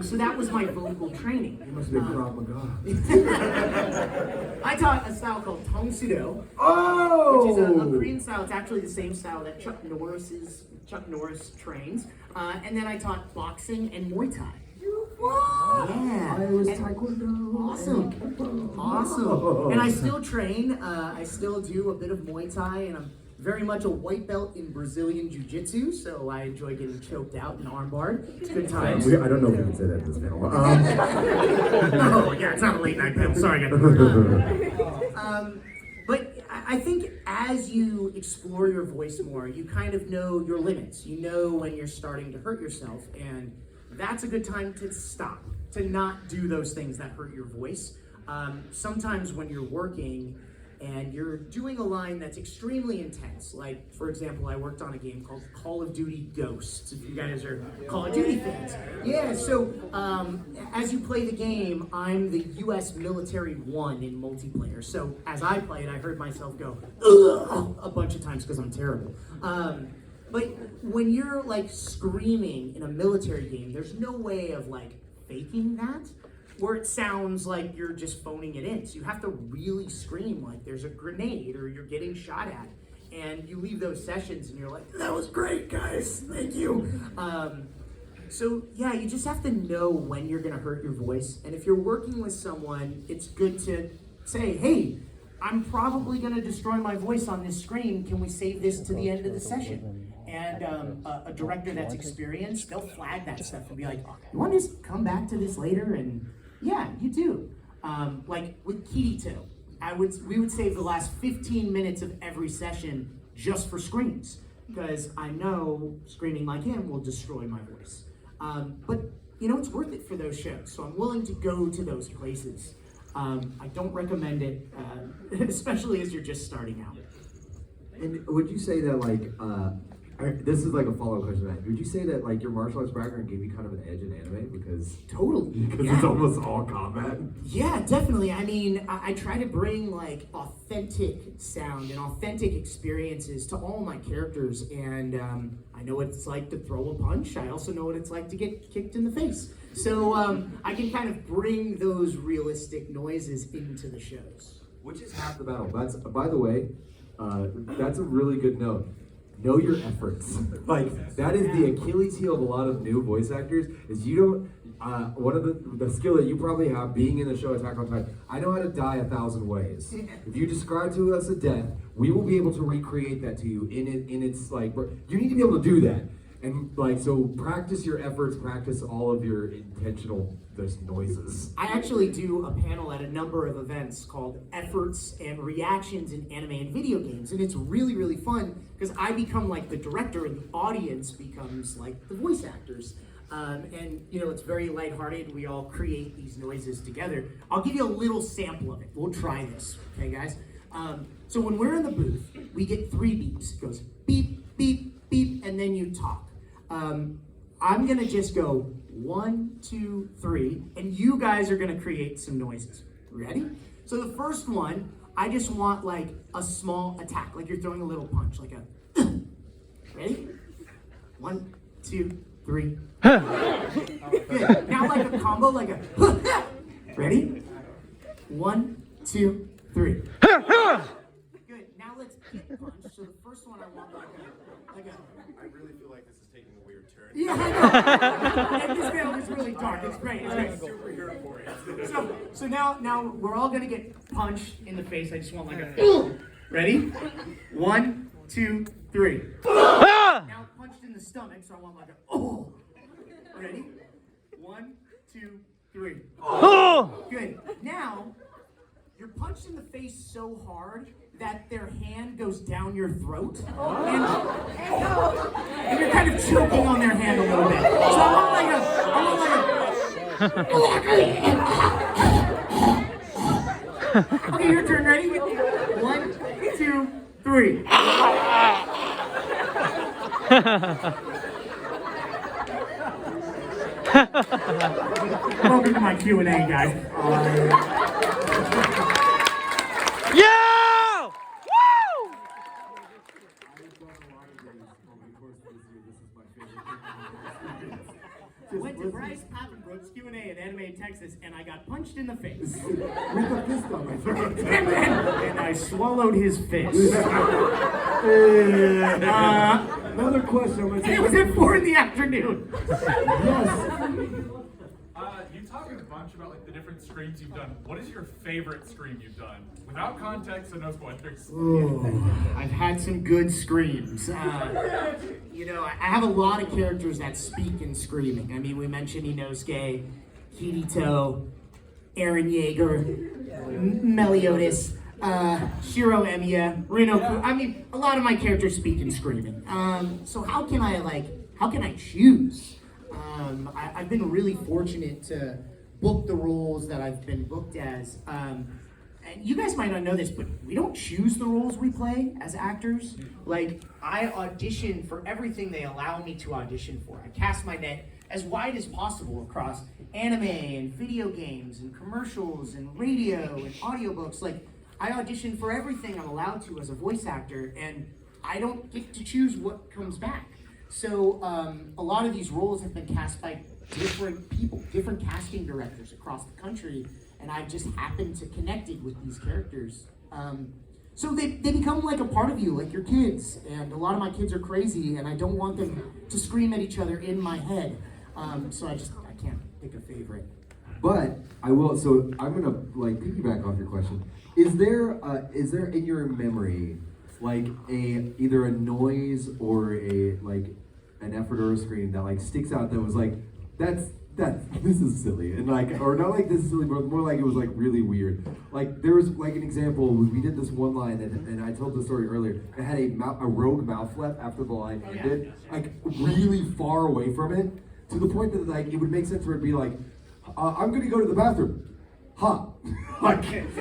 So that was my vocal training. You must be a Krav Maga. I taught a style called Tong Sudo, Oh! which is a Korean style. It's actually the same style that Chuck Norris trains. And then I taught boxing and Muay Thai. What? Yeah. I was Taekwondo. Awesome. And I still train. I still do a bit of Muay Thai, and I'm very much a white belt in Brazilian Jiu-Jitsu, so I enjoy getting choked out and armbarred. It's good times. I don't know if we can say that in this panel. Oh, yeah, it's not a late night panel. Sorry, guys. But I think as you explore your voice more, you kind of know your limits. You know when you're starting to hurt yourself, and that's a good time to stop, to not do those things that hurt your voice. Sometimes when you're working and you're doing a line that's extremely intense, like, for example, I worked on a game called Call of Duty Ghosts, if you guys are Call of Duty fans. Yeah, so as you play the game, I'm the US Military 1 in multiplayer. So as I played, I heard myself go, ugh, a bunch of times because I'm terrible. But when you're like screaming in a military game, there's no way of like faking that, where it sounds like you're just phoning it in. So you have to really scream like there's a grenade or you're getting shot at. And you leave those sessions and you're like, that was great, guys, thank you. So yeah, you just have to know when you're gonna hurt your voice. And if you're working with someone, it's good to say, hey, I'm probably gonna destroy my voice on this screen. Can we save this to the end of the session? And a director that's experienced, they'll flag that stuff and be like, you want to just come back to this later? And yeah, you do. Like with Kirito, we would save the last 15 minutes of every session just for screams, because I know screaming like him will destroy my voice. But you know, it's worth it for those shows, so I'm willing to go to those places. I don't recommend it, especially as you're just starting out. And would you say that, like, this is like a follow-up question to that. Would you say that, like, your martial arts background gave you kind of an edge in anime? Because it's almost all combat. Yeah, definitely. I mean, I try to bring like authentic sound and authentic experiences to all my characters, and I know what it's like to throw a punch. I also know what it's like to get kicked in the face. So I can kind of bring those realistic noises into the shows. Which is half the battle. That's, by the way, that's a really good note. Know your efforts. Like, that is the Achilles heel of a lot of new voice actors, is you don't, one of the skill that you probably have being in the show Attack on Titan, I know how to die 1,000 ways. If you describe to us a death, we will be able to recreate that to you in its, like, you need to be able to do that. And like, so practice your efforts, practice all of your intentional noises. I actually do a panel at a number of events called Efforts and Reactions in Anime and Video Games, and it's really, really fun because I become like the director and the audience becomes like the voice actors. And you know, it's very lighthearted. We all create these noises together. I'll give you a little sample of it. We'll try this, okay guys? So when we're in the booth, we get 3 beeps. It goes beep, beep, beep, and then you talk. I'm gonna just go 1, 2, 3, and you guys are gonna create some noises. Ready? So the first one, I just want like a small attack, like you're throwing a little punch, like a ready? 1, 2, 3. Good. Now like a combo, like a ready? 1, 2, 3. Good. Now let's kick punch. So the first one I want like a I really feel like this is taking a weird turn. yeah, I know. And this film is really dark. It's great. It's great. Super here for it. So now we're all gonna get punched in the face. I just want like a ready? 1, 2, 3. Now punched in the stomach. So I want like a oh. Ready? 1, 2, 3. Good. Now you're punched in the face so hard that their hand goes down your throat, and you're kind of choking on their hand a little bit. So I want like a okay, your turn. Ready? 1, 2, 3. Welcome to my Q&A, guys. Went to Bryce, Papenbrook, Texas, and I got punched in the face. With a fist on my throat. And I swallowed his fist. Another question. I'm gonna take It was at 4 in the afternoon. Yes. You talked a bunch about like the different screams you've done. What is your favorite scream you've done? Without context and no spoilers. I've had some good screams. You know, I have a lot of characters that speak in screaming. I mean, we mentioned Inosuke, Kirito, Eren Yeager, Meliodas, Shiro Emiya, Rino. I mean, a lot of my characters speak in screaming. So how can I choose? I've been really fortunate to book the roles that I've been booked as. And you guys might not know this, but we don't choose the roles we play as actors. Like, I audition for everything they allow me to audition for. I cast my net as wide as possible across anime and video games and commercials and radio and audiobooks. Like, I audition for everything I'm allowed to as a voice actor, and I don't get to choose what comes back. So a lot of these roles have been cast by different people, different casting directors across the country, and I've just happened to connected with these characters. So they become like a part of you, like your kids, and a lot of my kids are crazy, and I don't want them to scream at each other in my head. So I can't pick a favorite. But I will. So I'm gonna like piggyback off your question. Is there in your memory like either a noise or an effort or a scream that like sticks out that was like that's this is silly, and like, or not like this is silly, but more like it was like really weird. Like there was like an example, we did this one line, and I told the story earlier. It had a rogue mouth flap after the line ended, like really far away from it, to the point that like it would make sense for it to be like, I'm gonna go to the bathroom. Huh. Like, and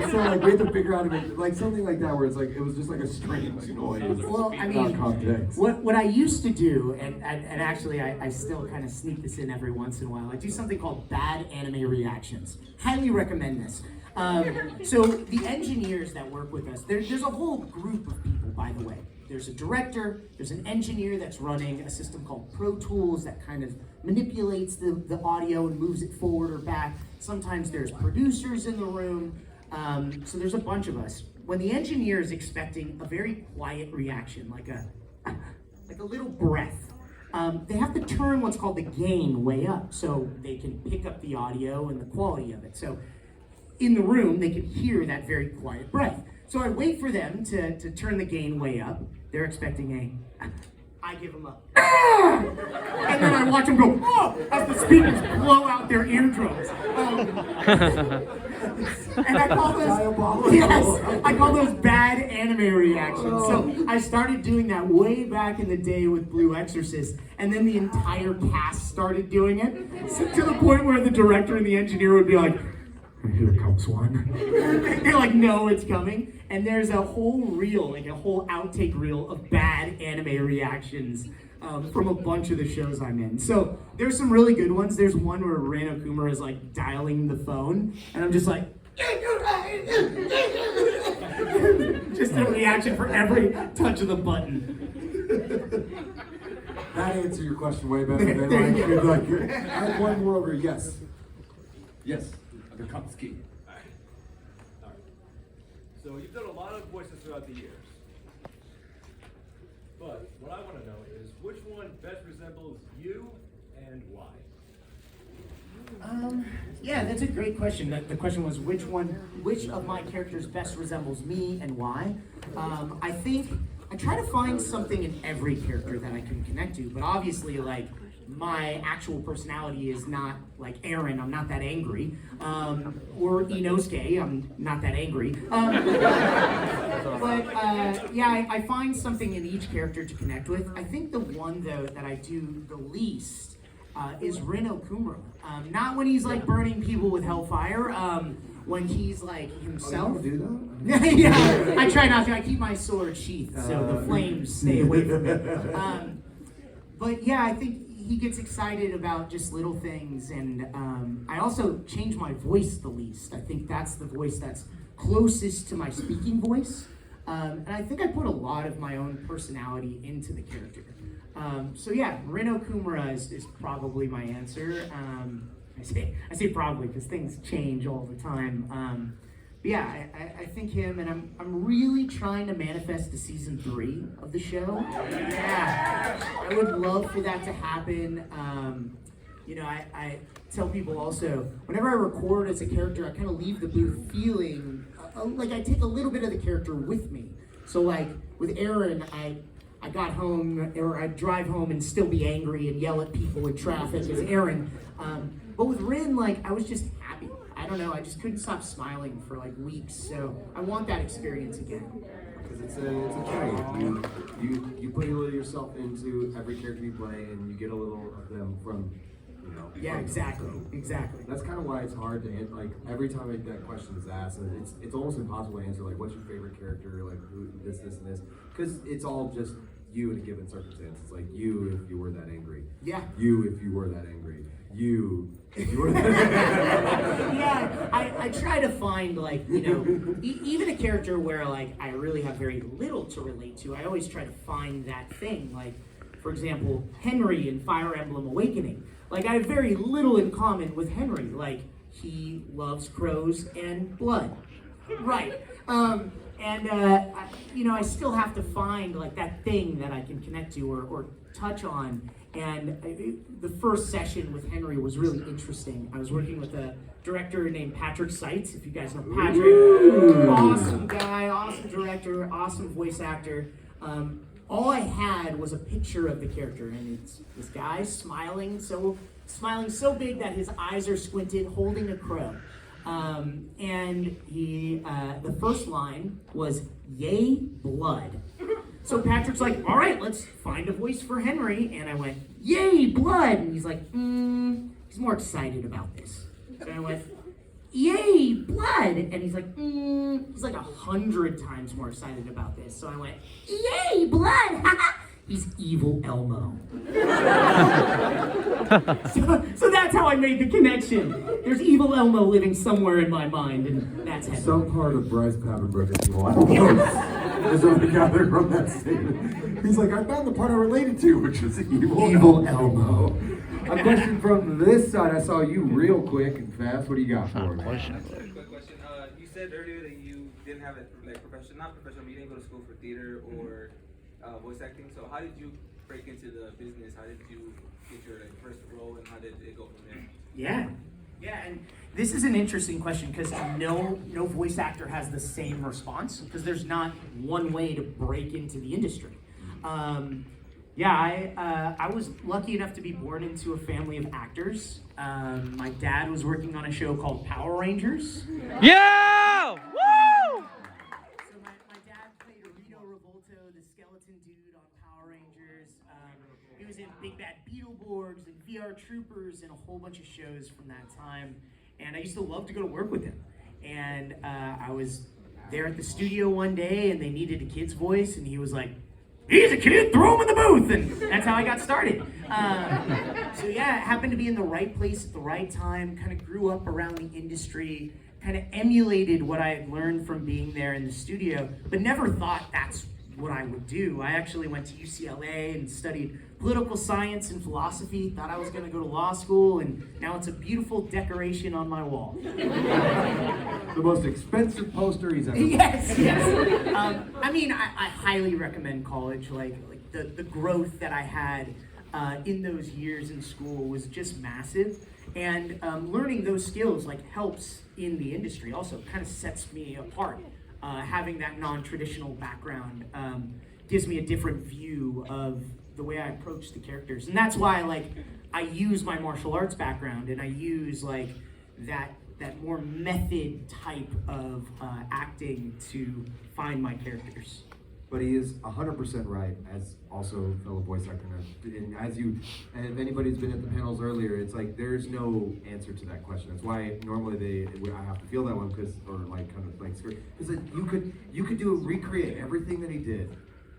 so like we had to figure out to make like something like that where it's like it was just like a strange noise. Well, I without mean, context. what I used to do, and actually I still kind of sneak this in every once in a while, I do something called bad anime reactions. Highly recommend this. So the engineers that work with us, there's a whole group of people, by the way. There's a director, there's an engineer that's running a system called Pro Tools that kind of manipulates the audio and moves it forward or back. Sometimes there's producers in the room. So there's a bunch of us. When the engineer is expecting a very quiet reaction, like a little breath, they have to turn what's called the gain way up so they can pick up the audio and the quality of it. So in the room, they can hear that very quiet breath. So I wait for them to turn the gain way up. They're expecting I give them a and then I watch them go, oh, as the speakers blow out their eardrums. And I call those, yes, I call those bad anime reactions. So I started doing that way back in the day with Blue Exorcist, and then the entire cast started doing it, so to the point where the director and the engineer would be like, here comes one. They like know it's coming. And there's a whole reel, like a whole outtake reel of bad anime reactions from a bunch of the shows I'm in. So there's some really good ones. There's one where Reino Kumara is like dialing the phone, and I'm just like, just a reaction for every touch of the button. That answered your question way better than I could. Like, I have one more over. Yes. Yes, the Kapski. So you've done a lot of voices throughout the years. But what I want to know is which one best resembles you and why? Yeah, that's a great question. The question was which of my characters best resembles me and why? I think I try to find something in every character that I can connect to, but obviously like my actual personality is not like Eren, I'm not that angry, or Inosuke, I'm not that angry. Yeah, I find something in each character to connect with. I think the one though that I do the least is Rino Kumara. Not when he's like burning people with hellfire, when he's like himself. Oh, you don't do that? Yeah, I try not to. I keep my sword sheathed so the flames stay away from it. But yeah, I think he gets excited about just little things, and I also change my voice the least. I think that's the voice that's closest to my speaking voice, and I think I put a lot of my own personality into the character. So yeah, Rino Kumara is probably my answer. I say probably because things change all the time. But yeah, I think him, and I'm really trying to manifest the season 3 of the show. Yeah, I would love for that to happen. You know, I tell people also, whenever I record as a character, I kind of leave the booth feeling like I take a little bit of the character with me. So like with Aaron, I got home, or I'd drive home and still be angry and yell at people in traffic as Aaron. But with Rin, like, I was just happy. I don't know, I just couldn't stop smiling for like weeks. So I want that experience again. Because it's a trade. You put a little of yourself into every character you play, and you get a little of them from, you know. Yeah, exactly, exactly. That's kind of why it's hard to answer. Like every time that question is asked, it's almost impossible to answer. Like, what's your favorite character? Like, who, this, and this, because it's all just you in a given circumstance. It's like you if you were that angry. Yeah. You if you were that angry. You if you were that angry. Yeah, I try to find, like, you know, even a character where like I really have very little to relate to. I always try to find that thing. Like, for example, Henry in Fire Emblem Awakening. Like, I have very little in common with Henry. Like, he loves crows and blood. Right. You know, I still have to find, like, that thing that I can connect to or touch on. And the first session with Henry was really interesting. I was working with a director named Patrick Seitz, if you guys know Patrick. Ooh. Awesome guy, awesome director, awesome voice actor. All I had was a picture of the character, and it's this guy smiling so big that his eyes are squinted, holding a crow. And he, the first line was, "Yay, blood." So Patrick's like, "All right, let's find a voice for Henry." And I went, "Yay, blood." And he's like, he's more excited about this. So I went, "Yay, blood." And he's like, he's like 100 times more excited about this. So I went, "Yay, blood." He's evil Elmo. so that's how I made the connection. There's evil Elmo living somewhere in my mind, and that's Henry. Some part of Bryce Papenbrook, if you want, is what we gathered from that statement. He's like, I found the part I related to, which is evil Elmo. A question from this side. I saw you real quick and fast. What do you got for me? Quick question. You said earlier that you didn't have not professional, but you didn't go to school for theater or voice acting. So how did you break into the business? How did you get your first role, and how did it go from there? Yeah, and this is an interesting question because no voice actor has the same response because there's not one way to break into the industry. I was lucky enough to be born into a family of actors. My dad was working on a show called Power Rangers. Yeah! Woo! So my dad played Rito Revolto, the skeleton dude on Power Rangers. He was in Big Bad Beetleborgs and VR Troopers and a whole bunch of shows from that time. And I used to love to go to work with him. And I was there at the studio one day and they needed a kid's voice and he was like, "He's a kid, throw him in the booth." And that's how I got started. So yeah, it happened to be in the right place at the right time, kind of grew up around the industry, kind of emulated what I had learned from being there in the studio, but never thought that's what I would do. I actually went to UCLA and studied political science and philosophy, thought I was going to go to law school, and now it's a beautiful decoration on my wall. The most expensive poster he's ever made. Yes. I mean, I highly recommend college. Like the growth that I had in those years in school was just massive. And learning those skills like helps in the industry also, kind of sets me apart. Having that non-traditional background gives me a different view of the way I approach the characters. And that's why I use my martial arts background and I use that more method type of acting to find my characters. But he is 100% right, as also a fellow voice actor. And and if anybody's been at the panels earlier, it's like there's no answer to that question. That's why normally I have to feel that one because you could recreate everything that he did,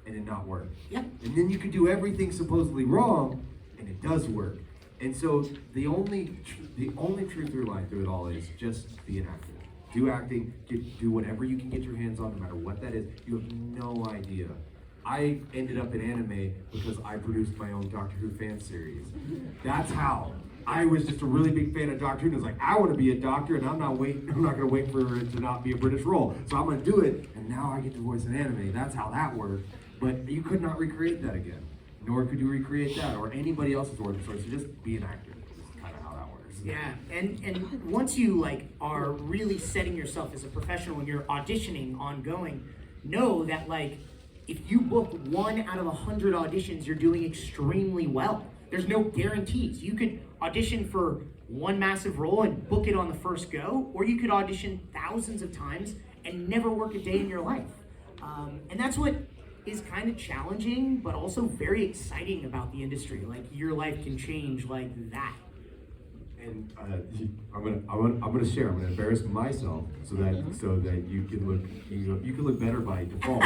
and it not work. Yep. And then you could do everything supposedly wrong, and it does work. And so the only true through line through it all is just be an actor. Do acting, do whatever you can get your hands on, no matter what that is. You have no idea. I ended up in anime because I produced my own Doctor Who fan series. That's how. I was just a really big fan of Doctor Who, and I was like, I want to be a doctor, and I'm not going to wait for it to not be a British role. So I'm going to do it, and now I get to voice an anime. That's how that worked. But you could not recreate that again, nor could you recreate that or anybody else's origin story. So just be an actor. That's kind of how that works. Yeah, and once you like are really setting yourself as a professional and you're auditioning ongoing, know that like if you book 1 out of 100 auditions, you're doing extremely well. There's no guarantees. You could audition for one massive role and book it on the first go, or you could audition thousands of times and never work a day in your life. And that's what is kind of challenging, but also very exciting about the industry. Like your life can change like that. And I'm gonna share. I'm gonna embarrass myself so that you can look better by default.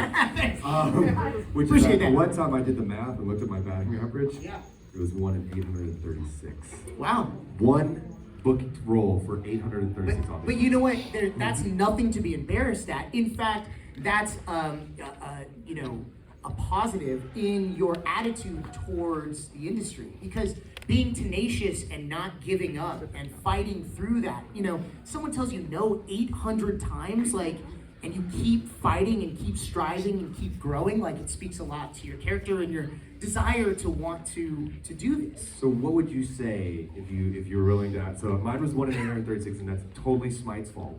Which Appreciate is that. one time I did the math and looked at my batting average. Yeah. It was 1 in 836. Wow. One booked role for 836 auditions. But you know what? That's nothing to be embarrassed at. In fact, that's you know, a positive in your attitude towards the industry, because being tenacious and not giving up and fighting through that. You know, someone tells you no 800 times, like, and you keep fighting and keep striving and keep growing, like it speaks a lot to your character and your desire to want to do this. So what would you say if you're willing to add? So mine was 1 in 836, and that's totally Smite's fault.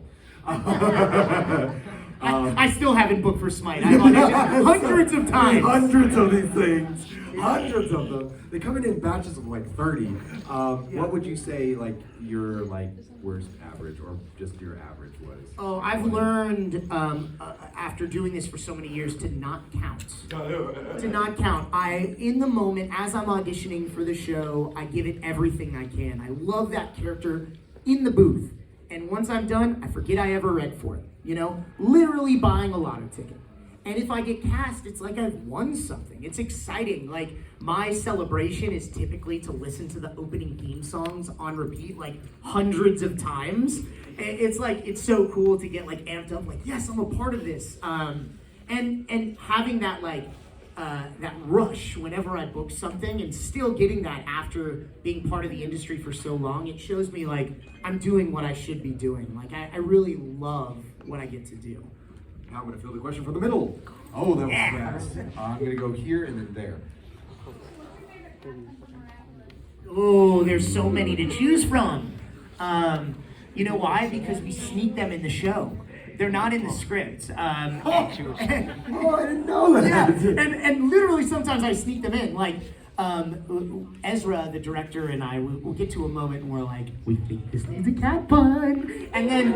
I still haven't booked for Smite. I've auditioned hundreds of times. Hundreds of these things. Hundreds of them. They come in batches of like 30. What would you say like your like worst average or just your average was? Oh, I've learned after doing this for so many years to not count. To not count. In the moment, as I'm auditioning for the show, I give it everything I can. I love that character in the booth. And once I'm done, I forget I ever read for it. You know, literally buying a lotto ticket. And if I get cast, it's like I've won something. It's exciting. Like, my celebration is typically to listen to the opening theme songs on repeat, like, hundreds of times. It's like, it's so cool to get, like, amped up, like, yes, I'm a part of this. And having that, like, that rush whenever I book something, and still getting that after being part of the industry for so long, it shows me, like, I'm doing what I should be doing. Like, I really love what I get to do. Now I'm going to field the question from the middle. Oh, that was fast. I'm going to go here and then there. Oh, there's so many to choose from. You know why? Because we sneak them in the show. They're not in the script. Oh, I didn't know that. Yeah, and literally sometimes I sneak them in. Like, Ezra, the director, and I will get to a moment where we're like, we think this needs a cat pun. And then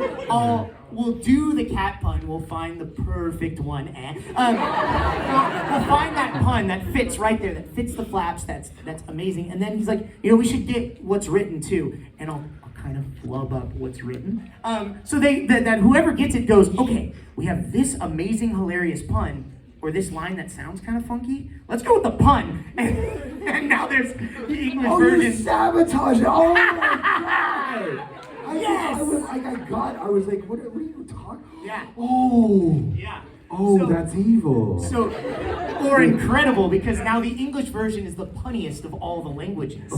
we'll do the cat pun. We'll find the perfect one. We'll find that pun that fits right there, that fits the flaps. That's amazing. And then he's like, you know, we should get what's written too. And I'll kind of flub up what's written. So that whoever gets it goes, okay, we have this amazing, hilarious pun, or this line that sounds kind of funky. Let's go with the pun. And now there's the English version. You sabotage it. Oh my God. Yes. I was like, what are you talking? Yeah. Oh. Yeah. Oh, So- that's evil. So, or incredible, because now the English version is the punniest of all the languages.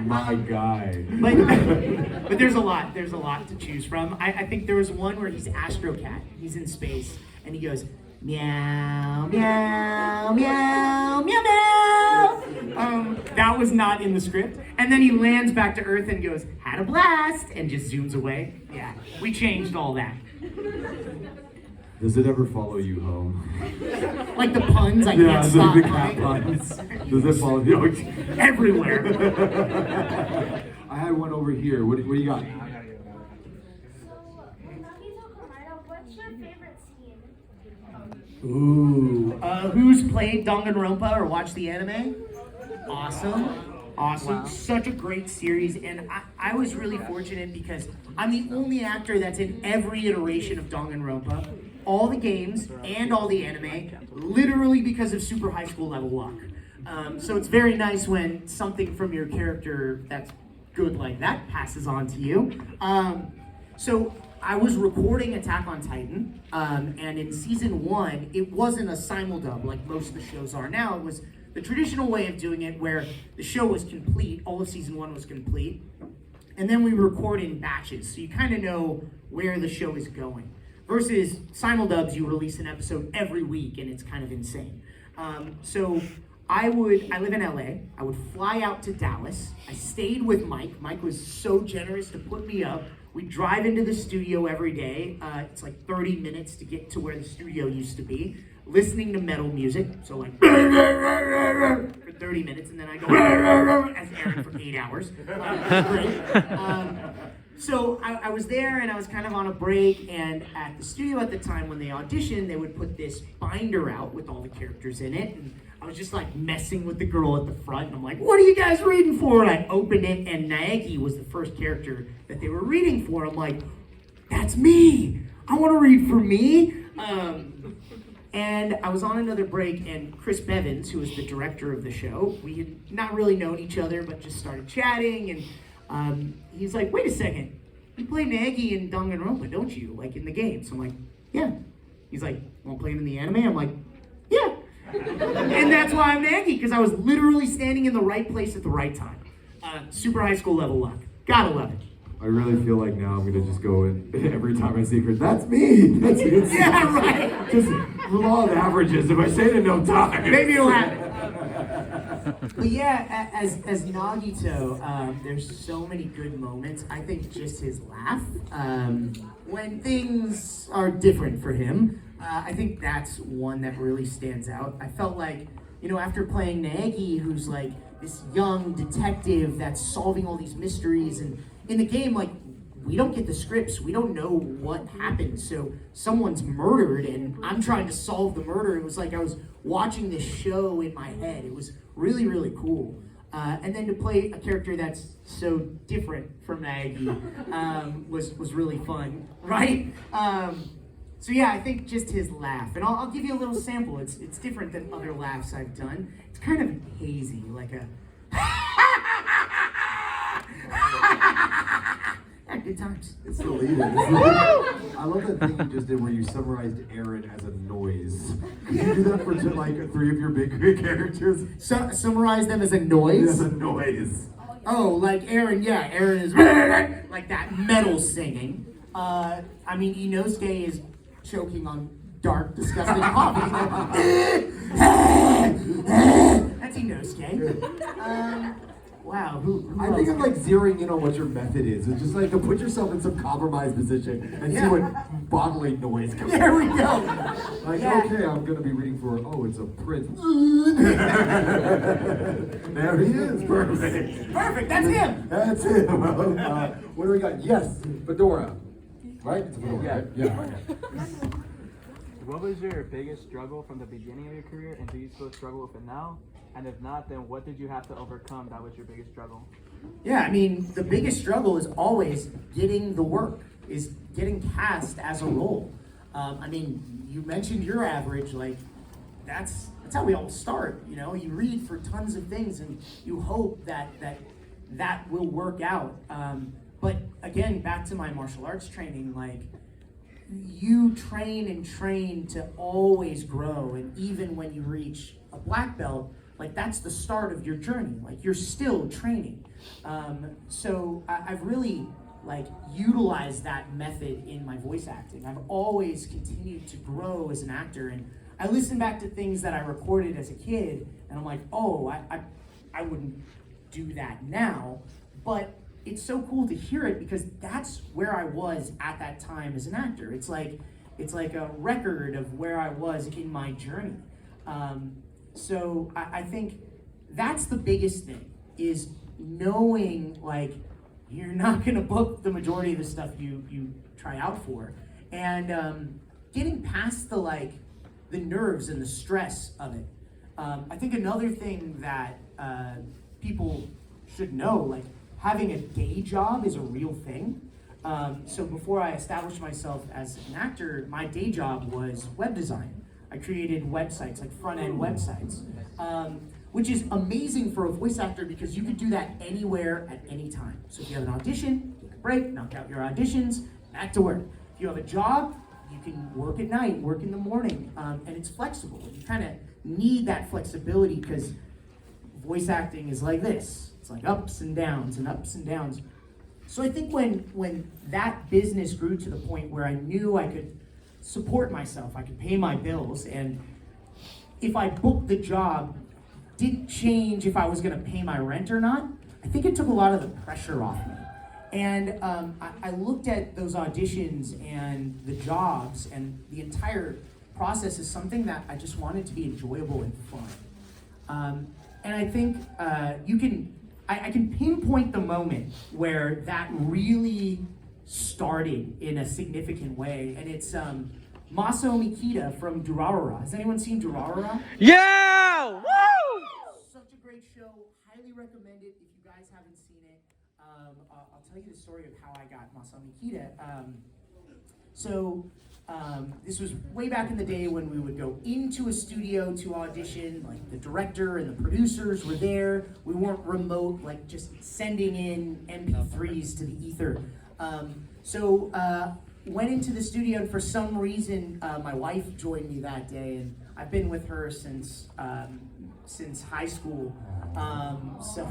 My guy. But there's a lot to choose from. I think there was one where he's Astro Cat. He's in space, and he goes, meow, meow, meow, meow, meow. That was not in the script. And then he lands back to Earth and goes, had a blast, and just zooms away. Yeah, we changed all that. Does it ever follow you home? Like the puns, I Yeah, can't the stop big cat punning. puns. Does it follow you? Everywhere. I had one over here. What do you got? What's your favorite scene? Ooh. Who's played Danganronpa or watched the anime? Awesome. Wow. Such a great series, and I was really fortunate because I'm the only actor that's in every iteration of Danganronpa, all the games and all the anime, literally because of super high school level luck. So it's very nice when something from your character that's good like that passes on to you. So I was recording Attack on Titan, and in season 1, it wasn't a simuldub like most of the shows are now. It was the traditional way of doing it, where the show was complete, all of season 1 was complete, and then we record in batches, so you kind of know where the show is going. Versus simuldubs, you release an episode every week, and it's kind of insane. So I live in LA, I would fly out to Dallas, I stayed with Mike. Mike was so generous to put me up. We drive into the studio every day. It's like 30 minutes to get to where the studio used to be. Listening to metal music, so like for 30 minutes, and then I go as Aaron for 8 hours. Great. So I was there, and I was kind of on a break, and at the studio at the time when they auditioned, they would put this binder out with all the characters in it, and I was just like messing with the girl at the front, and I'm like, what are you guys reading for? And I opened it, and Naegi was the first character that they were reading for. I'm like, that's me! I want to read for me! And I was on another break, and Chris Bevins, who was the director of the show, we had not really known each other, but just started chatting, and he's like, wait a second, you play Naegi in Danganronpa, don't you? Like, in the game. So I'm like, yeah. He's like, want to play him in the anime? I'm like, yeah. And that's why I'm Naegi, because I was literally standing in the right place at the right time. Super high school level luck. Gotta love it. I really feel like now I'm gonna just go in every time I see Chris. That's me. That's me. Yeah, right. Just law of averages. If I say it in no time, Maybe you'll have it. But yeah, as Nagito, there's so many good moments. I think just his laugh, when things are different for him, I think that's one that really stands out. I felt like, after playing Naegi, who's like this young detective that's solving all these mysteries, and in the game, like, we don't get the scripts. We don't know what happened. So someone's murdered, and I'm trying to solve the murder. It was like I was watching this show in my head. It was really, really cool. And then to play a character that's so different from Naegi was really fun, right? So yeah, I think just his laugh. And I'll give you a little sample. It's different than other laughs I've done. It's kind of hazy, like a... Good times. It's deleted. I love that thing you just did where you summarized Aaron as a noise. Could you do that for like 3 of your big characters? Summarize them as a noise? As a noise. Oh, like Aaron, yeah. Aaron is like that metal singing. Inosuke is choking on dark, disgusting coffee. That's Inosuke. Wow, who I think I'm like zeroing in on what your method is. It's just like to put yourself in some compromised position and see what bodily noise comes There we go. Like, Yeah. okay, I'm gonna be reading for, it's a prince. There he is, perfect. Perfect, that's him. That's it. What do we got? Yes, fedora. Right? It's a fedora, right? Yeah. Okay. What was your biggest struggle from the beginning of your career, and do you still struggle with it now? And if not, then what did you have to overcome that was your biggest struggle? Yeah, the biggest struggle is always getting the work, is getting cast as a role. You mentioned your average, like, that's how we all start, You read for tons of things, and you hope that will work out. But again, back to my martial arts training, like, you train and train to always grow, and even when you reach a black belt, like, that's the start of your journey. Like, you're still training. So I've really, utilized that method in my voice acting. I've always continued to grow as an actor, and I listen back to things that I recorded as a kid, and I'm like, oh, I wouldn't do that now, but it's so cool to hear it because that's where I was at that time as an actor. It's like a record of where I was in my journey. So I think that's the biggest thing, is knowing, like, you're not gonna book the majority of the stuff you try out for, and getting past the nerves and the stress of it. I think another thing that people should know, having a day job is a real thing. So before I established myself as an actor, my day job was web design. I created websites, like front-end websites, which is amazing for a voice actor because you could do that anywhere at any time. So if you have an audition, take a break, knock out your auditions, back to work. If you have a job, you can work at night, work in the morning, and it's flexible. You kind of need that flexibility because voice acting is like this. It's like ups and downs and ups and downs. So I think when that business grew to the point where I knew I could support myself, I could pay my bills, and if I booked the job, didn't change if I was gonna pay my rent or not, I think it took a lot of the pressure off me. And I looked at those auditions and the jobs and the entire process as something that I just wanted to be enjoyable and fun. And I think I can pinpoint the moment where that really started in a significant way, and it's Maso Mikita from Durarara. Has anyone seen Durarara? Yeah! Woo! Such a great show. Highly recommend it if you guys haven't seen it. I'll tell you the story of how I got Maso Mikita. This was way back in the day when we would go into a studio to audition, like the director and the producers were there. We weren't remote, like just sending in MP3s to the ether. Went into the studio, and for some reason, my wife joined me that day, and I've been with her since high school. So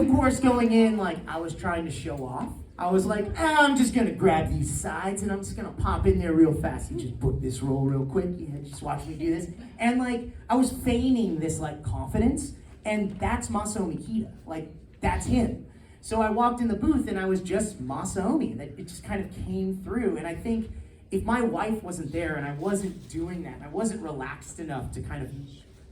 of course, going in, like I was trying to show off. I was like, I'm just gonna grab these sides and I'm just gonna pop in there real fast. You just book this role real quick. You just watch me do this. And like, I was feigning this like confidence, and that's Maso Mikita. Like, that's him. So I walked in the booth and I was just Masaomi. That it just kind of came through. And I think if my wife wasn't there and I wasn't doing that, I wasn't relaxed enough to kind of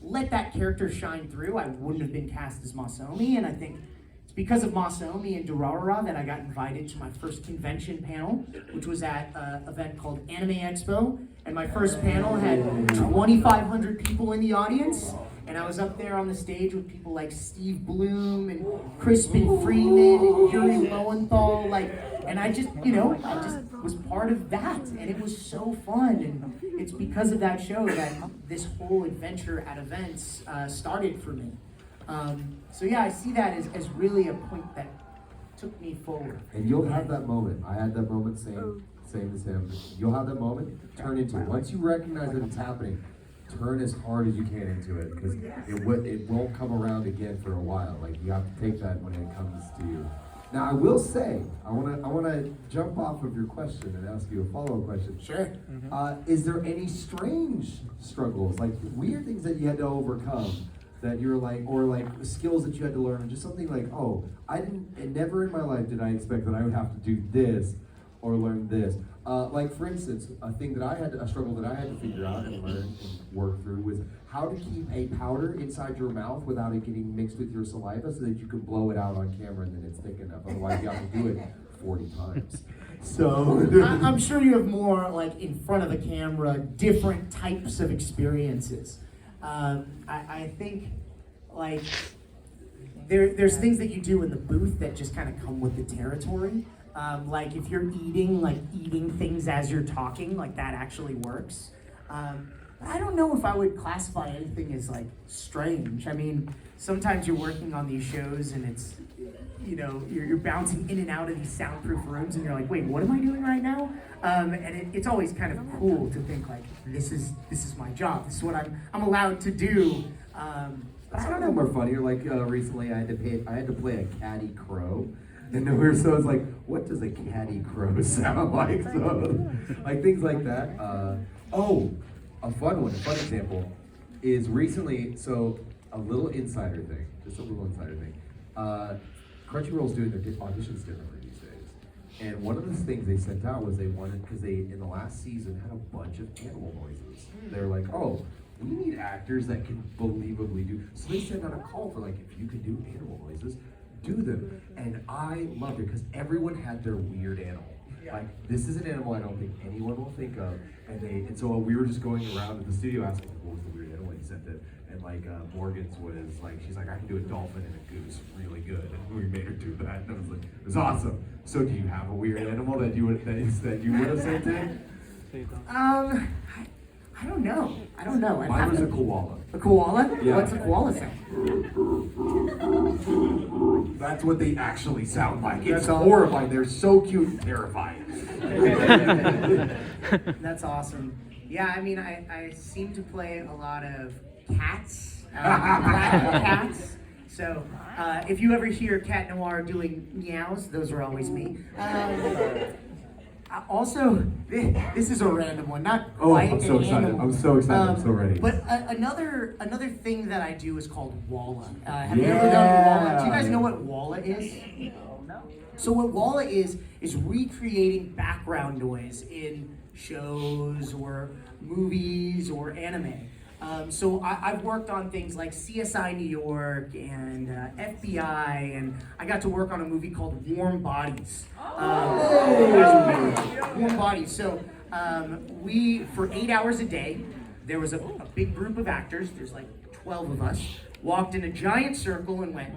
let that character shine through, I wouldn't have been cast as Masaomi. And I think it's because of Masaomi and Durarara that I got invited to my first convention panel, which was at an event called Anime Expo. And my first panel had 2,500 people in the audience. And I was up there on the stage with people like Steve Bloom and Crispin Freeman and Yuri Lowenthal, and I just was part of that, and it was so fun. And it's because of that show that this whole adventure at events started for me. I see that as really a point that took me forward. And you'll have that moment. I had that moment, same as him. You'll have that moment, turn into it. Once you recognize that it's happening, turn as hard as you can into it, because it won't come around again for a while. Like, you have to take that when it comes to you. Now, I will say, I wanna jump off of your question and ask you a follow-up question. Sure. Is there any strange struggles, like weird things that you had to overcome, that you're like, or like skills that you had to learn, or just something like, never in my life did I expect that I would have to do this or learn this. Like, for instance, a struggle that I had to figure out and learn and work through was how to keep a powder inside your mouth without it getting mixed with your saliva so that you can blow it out on camera and then it's thick enough. Otherwise, you have to do it 40 times. So I'm sure you have more, like, in front of a camera, different types of experiences. I think, like, there's things that you do in the booth that just kind of come with the territory. Like if you're eating things as you're talking, like that actually works. But I don't know if I would classify anything as like strange. I mean, sometimes you're working on these shows and it's, you're bouncing in and out of these soundproof rooms and you're like, wait, what am I doing right now? And it's always kind of cool to think like, this is my job. This is what I'm allowed to do. But I don't know. more funnier. Like recently, I had to play a catty crow. And so it's like, what does a catty crow sound like? So, like things like that. A fun example is recently, so a little insider thing, Crunchyroll's doing their auditions differently these days. And one of the things they sent out was because they, in the last season, had a bunch of animal noises. They're like, we need actors that can believably do, so they sent out a call for like, if you can do animal noises, do them. And I loved it because everyone had their weird animal. Like, this is an animal I don't think anyone will think of. And so we were just going around in the studio asking, what was the weird animal? He sent it. And like Morgan's was like, she's like, I can do a dolphin and a goose really good. And we made her do that. And I was like, it was awesome. So do you have a weird animal that you would have sent in? I don't know. Mine was a koala. A koala? Yeah. What's a koala sound? That's what they actually sound like. It's horrifying. They're so cute and terrifying. That's awesome. Yeah, I mean, I seem to play a lot of cats, black cats. So if you ever hear Cat Noir doing meows, those are always me. Also, this is a random one, not Oh, quite I'm so an excited. animal. I'm so excited. I'm so ready. But another thing that I do is called Walla. Have you ever done Walla? Do you guys know what Walla is? No. So what Walla is recreating background noise in shows or movies or anime. So I've worked on things like CSI New York and FBI, and I got to work on a movie called Warm Bodies. Warm Bodies. So we, for 8 hours a day, there was a big group of actors, there's like 12 of us, walked in a giant circle and went.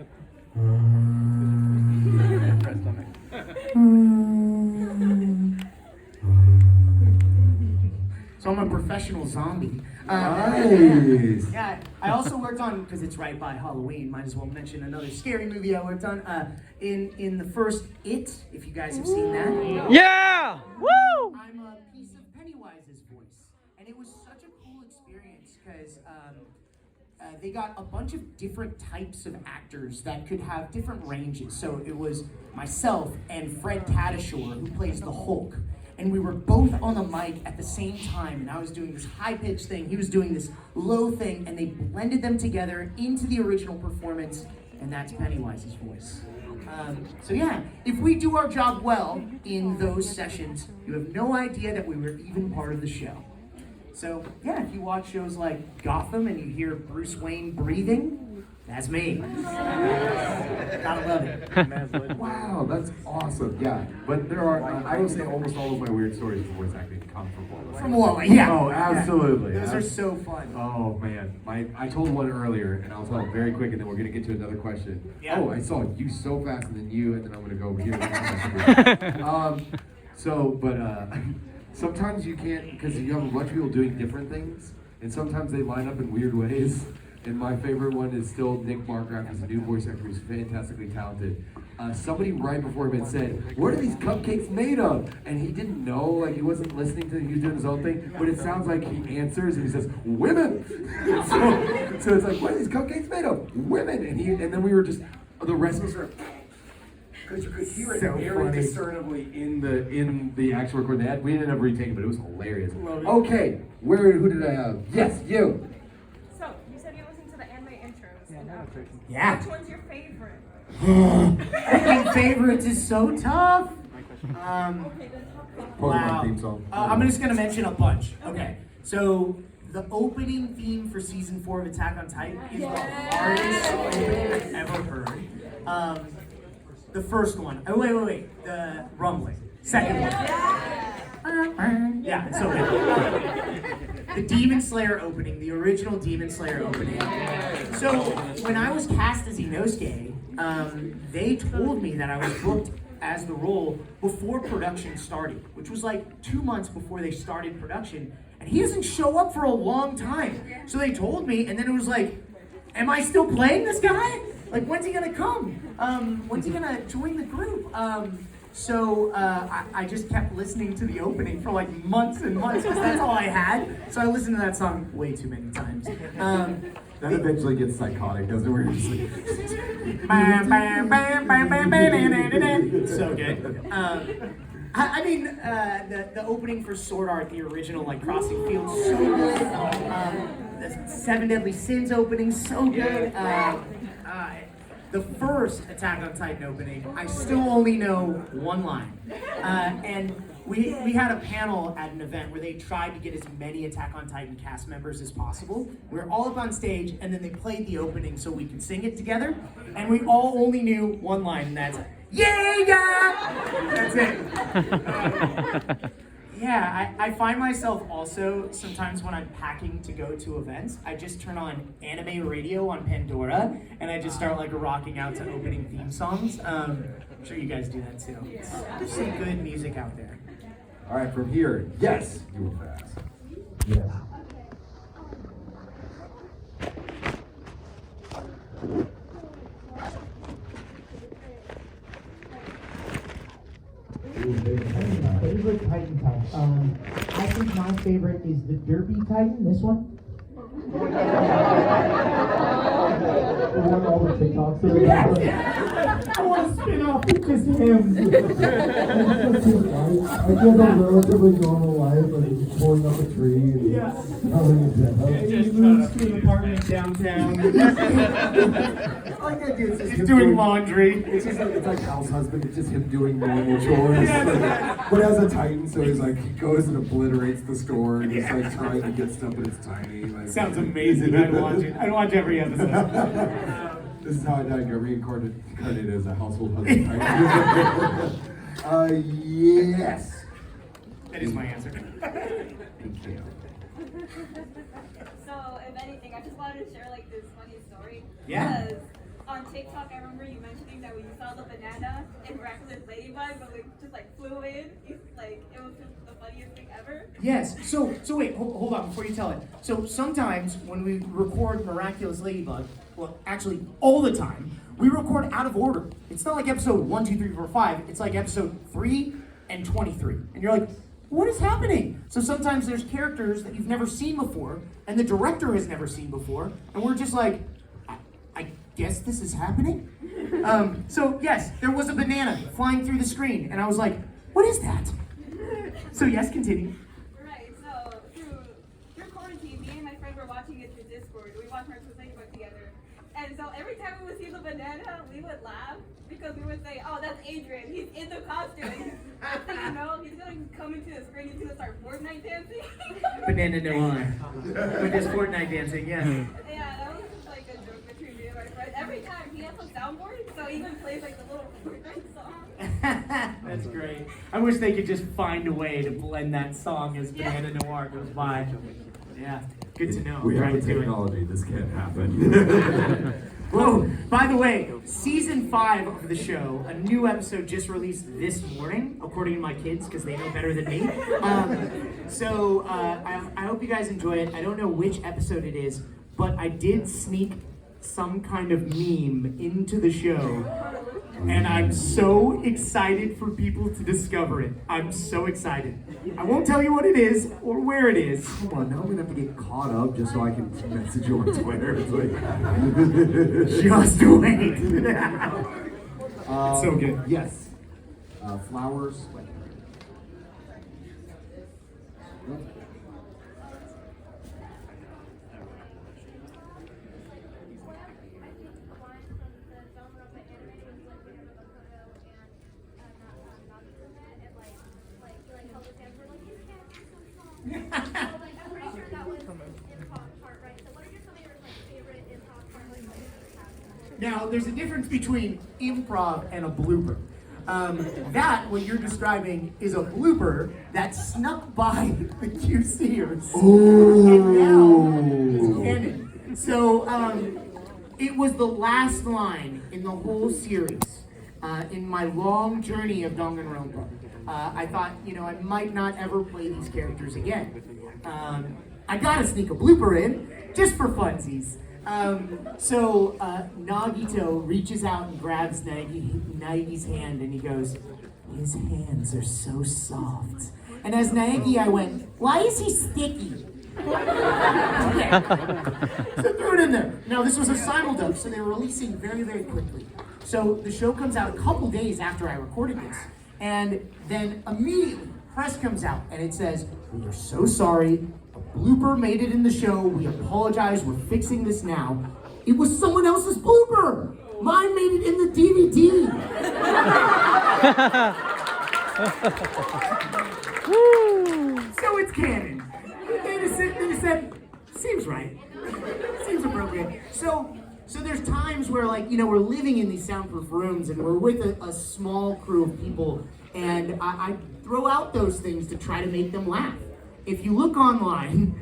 So I'm a professional zombie. Nice. Yeah, I also worked on, because it's right by Halloween, might as well mention another scary movie I worked on. In the first It, if you guys have seen that. Yeah! Woo! I'm a piece of Pennywise's voice. And it was such a cool experience because they got a bunch of different types of actors that could have different ranges. So it was myself and Fred Tatasciore, who plays the Hulk. And we were both on the mic at the same time, and I was doing this high-pitched thing, he was doing this low thing, and they blended them together into the original performance, and that's Pennywise's voice. So yeah, if we do our job well in those sessions, you have no idea that we were even part of the show. So yeah, if you watch shows like Gotham and you hear Bruce Wayne breathing, that's me. Gotta love it. Wow, that's awesome. Yeah, but there are, I would say almost all of my weird stories from voice acting come from Walla. From Walla, yeah. Oh, absolutely. Yeah. Those are so fun. Oh man, I told one earlier, and I'll tell it very quick, and then we're gonna get to another question. Yeah. Oh, I saw you so fast, and then you, and then I'm gonna go over here. Sometimes you can't, because you have a bunch of people doing different things, and sometimes they line up in weird ways. And my favorite one is still Nick Markgraf, who's a new voice actor who's fantastically talented. Somebody right before him had said, "What are these cupcakes made of?" And he didn't know, like he wasn't listening to, he was doing his own thing, but it sounds like he answers and he says, "Women!" so it's like, "What are these cupcakes made of?" Women! And then we were just, the rest of us were, because you could hear it So very funny. discernibly in the actual recording. We didn't have retake, but it was hilarious. Okay, who did I have? Yes, you. So, you said you listen to the anime intros. Yeah, no, it's Yeah. Which one's your favorite? Picking favorites is so tough. Okay, then talk about Pokemon theme song. I'm just gonna mention a bunch. Okay. So the opening theme for season 4 of Attack on Titan is the hardest opening I've ever heard. The first one. Oh wait. The rumbling. Second one. Yeah, it's so good. The Demon Slayer opening, the original Demon Slayer opening. So when I was cast as Inosuke, they told me that I was booked as the role before production started, which was like 2 months before they started production, and he doesn't show up for a long time. So they told me, and then it was like, am I still playing this guy? Like, when's he gonna come? When's he gonna join the group? So I just kept listening to the opening for like months and months because that's all I had. So I listened to that song way too many times. That eventually gets psychotic, doesn't it? Where you're just like, So good. I mean, the opening for Sword Art, the original, like Crossing Fields, so good. The Seven Deadly Sins opening, so good. The first Attack on Titan opening, I still only know one line. And we had a panel at an event where they tried to get as many Attack on Titan cast members as possible. We were all up on stage, and then they played the opening so we could sing it together. And we all only knew one line, and that's, "Yeah!" That's it. Yeah, I find myself also, sometimes when I'm packing to go to events, I just turn on anime radio on Pandora, and I just start like rocking out to opening theme songs. I'm sure you guys do that too. There's some good music out there. all right, from here, yes, you were fast. Yes. Favorite Titan type. I think my favorite is the Derpy Titan, this one. The one all the TikToks that are I want to spin off with just him. I feel a relatively normal life, like just pulling up a tree and throwing it down. He moves to an apartment downtown. Like I do, it's just He's him doing laundry. It's just it's like house husband. It's just him doing normal chores. But as a Titan, so he's like he goes and obliterates the store and he's like trying to get stuff, but it's tiny. Like, Sounds amazing. I'd watch it. I'd watch every episode. This is how I got reincarnated as a household husband. Yes. That is my answer. Thank you. So, if anything, I just wanted to share like this funny story. Yeah. Because on TikTok, I remember you mentioning that when you saw the banana in Miraculous Ladybug, but it just like flew in. It was just the funniest thing ever. Yes. So wait, hold on before you tell it. So sometimes when we record Miraculous Ladybug, well, actually all the time, we record out of order. It's not like episode 1, 2, 3, 4, 5. It's like episode 3 and 23. And you're like, what is happening? So sometimes there's characters that you've never seen before, and the director has never seen before, and we're just like, I guess this is happening? So yes, there was a banana flying through the screen, and I was like, what is that? So yes, continue. Right, so through quarantine, me and my friend were watching it through Discord. We watched Miraculous Ladybug together. And so every time we would see the banana, we would laugh because we would say, oh, that's Adrian. He's in the costume. So you know, he's going to come into the screen. He's going to start Fortnite dancing. Banana Noir. With his Fortnite dancing, yes. Yeah, that was just like a joke between me and my friend. Every time he has a soundboard, so he even plays like the little Fortnite song. That's great. I wish they could just find a way to blend that song as Banana Noir goes by. Yeah, good to know. We have Right the to it. technology. This can't happen. Whoa, by the way, season 5 of the show, a new episode just released this morning, according to my kids, because they know better than me. I hope you guys enjoy it. I don't know which episode it is, but I did sneak some kind of meme into the show, and I'm so excited for people to discover it. I'm so excited. I won't tell you what it is or where it is. Come on, now I'm gonna have to get caught up just so I can message you on Twitter. It's like, Just wait. It's so good. Yes. Flowers. I think one from the Danganronpa anime was like whenever the Kodo and Nagito met and like he held his hands, we're like, his hands are so soft. So like I'm pretty sure that was improv part, right? So what are some of your like favorite improv parts that you have? Now, there's a difference between improv and a blooper. That, what you're describing, is a blooper that snuck by the QCers. And now it's canon. So, it was the last line in the whole series. In my long journey of Danganronpa. I thought, I might not ever play these characters again. I gotta sneak a blooper in, just for funsies. Nagito reaches out and grabs Naegi's hand and he goes, his hands are so soft. And as Naegi, I went, why is he sticky? Okay. So threw it in there. Now this was a simuldub, so they were releasing very, very quickly. So the show comes out a couple days after I recorded this. And then immediately, press comes out and it says, we are so sorry. A blooper made it in the show. We apologize. We're fixing this now. It was someone else's blooper. Mine made it in the DVD. So it's canon. They just said, seems right. Seems appropriate. So there's times where we're living in these soundproof rooms and we're with a small crew of people and I throw out those things to try to make them laugh. If you look online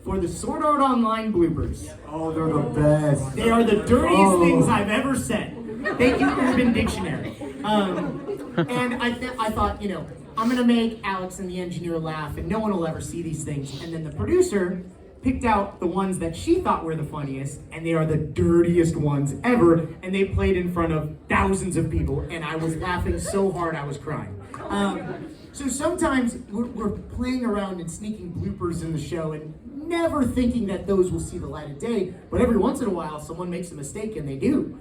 for the Sword Art Online bloopers. Oh, they're the best. They are the dirtiest things I've ever said. Thank you, Urban Dictionary. And I thought, I'm gonna make Alex and the engineer laugh and no one will ever see these things. And then the producer picked out the ones that she thought were the funniest, and they are the dirtiest ones ever, and they played in front of thousands of people, and I was laughing so hard I was crying. So sometimes we're playing around and sneaking bloopers in the show and never thinking that those will see the light of day, but every once in a while someone makes a mistake and they do,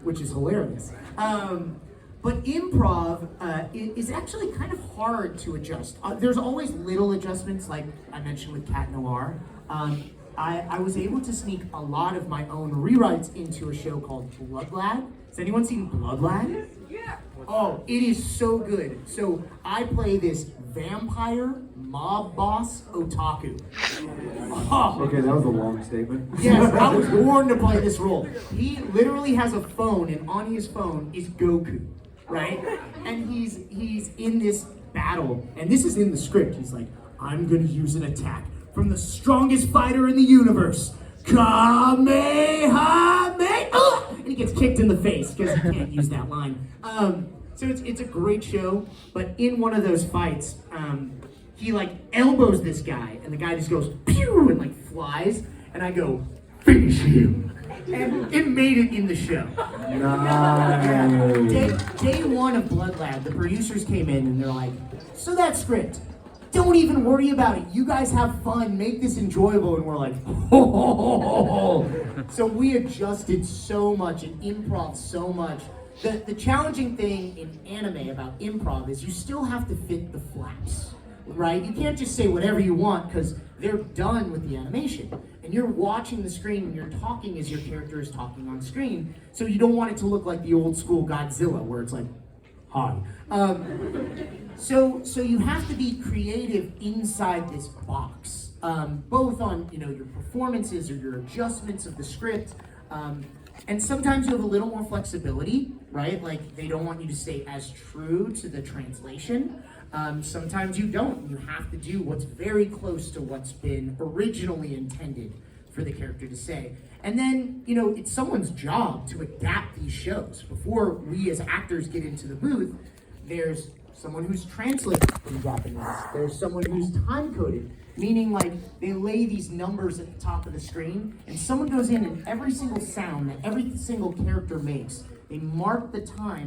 which is hilarious. But improv is actually kind of hard to adjust. There's always little adjustments, like I mentioned with Cat Noir. I was able to sneak a lot of my own rewrites into a show called Blood Lad. Has anyone seen Blood Lad? Yeah. Oh, it is so good. So I play this vampire mob boss otaku. Oh. Okay, that was a long statement. Yes, I was born to play this role. He literally has a phone, and on his phone is Goku, right? And he's in this battle, and this is in the script. He's like, I'm gonna use an attack from the strongest fighter in the universe, Kamehameha! And he gets kicked in the face because he can't use that line. So it's a great show, but in one of those fights, he like elbows this guy, and the guy just goes pew and like flies, and I go finish him, and it made it in the show. Nice. Day one of Blood Lab, the producers came in and they're like, so that script, don't even worry about it. You guys have fun, make this enjoyable. And we're like, oh. So we adjusted so much and improv so much. The challenging thing in anime about improv is you still have to fit the flaps, right? You can't just say whatever you want because they're done with the animation. And you're watching the screen and you're talking as your character is talking on screen. So you don't want it to look like the old school Godzilla where it's like, hi. So you have to be creative inside this box, both on your performances or your adjustments of the script, and sometimes you have a little more flexibility, right? Like they don't want you to stay as true to the translation. Sometimes you don't. You have to do what's very close to what's been originally intended for the character to say. And then, it's someone's job to adapt these shows. Before we as actors get into the booth, there's someone who's translated from Japanese. There's someone who's time-coded, meaning like they lay these numbers at the top of the screen, and someone goes in and every single sound that every single character makes, they mark the time